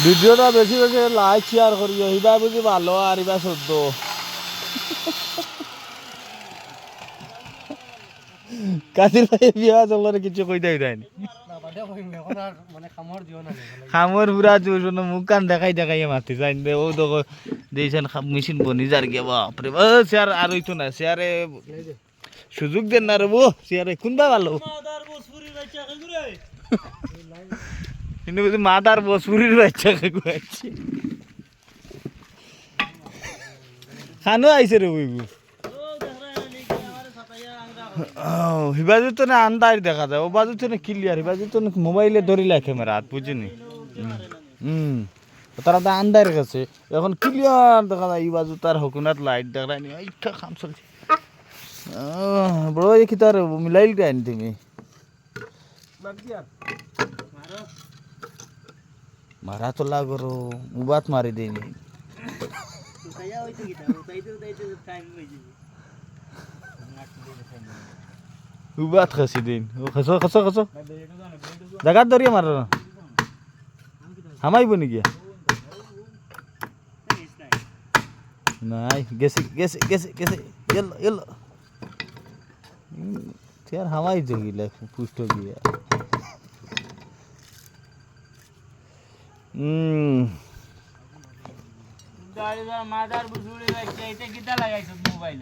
ভিডিওটা বেশি বেশি লাইক শেয়ার করিও, ইবা বুঝি ভালো আর ইবা সদ্য। কাজির ভাই বিয়া চলরে কিছু কইতে হইতাইনি। খামর পুরা চুষণ মুখ কান দেখাই দেখাই মারতে চাই ও দেখো দিয়েছেন মেশিন বনি যার গিয়ে বাপরে ও চেয়ার আর হইতো না চেয়ারে সুযোগ দেন না রে বো চেয়ারে কোনবা ভালো কিন্তু বুঝি মাদার বসপুরির বাচ্চা খাইছি খানো আইছে রে বইবু হিবাজু তো না আন্দাজ দেখা যায় ও বাজু তো না ক্লিয়ার হিবাজু তো মোবাইলে ধরিলা ক্যামেরা হাত বুঝিনি তারা তো আন্দার কাছে এখন ক্লিয়ার দেখা যায় এই বাজু তার হকুনার লাইট দেখা যায় এইটা কাম চলছে বড় কি তার মিলাইল টাইন তুমি মারা তো লাগো মুবাত মারি দেয়নি উবাত খাসি দিন ও খাসো খাসো খাসো জায়গা ধরিয়ে মারো হামাইব নাকি নাই গেছে গেছে গেছে গেছে এলো এলো यार हमारी जगह ले पुष्ट गया गाड़ी मादार बुजुर्ग कितना लगाई मोबाइल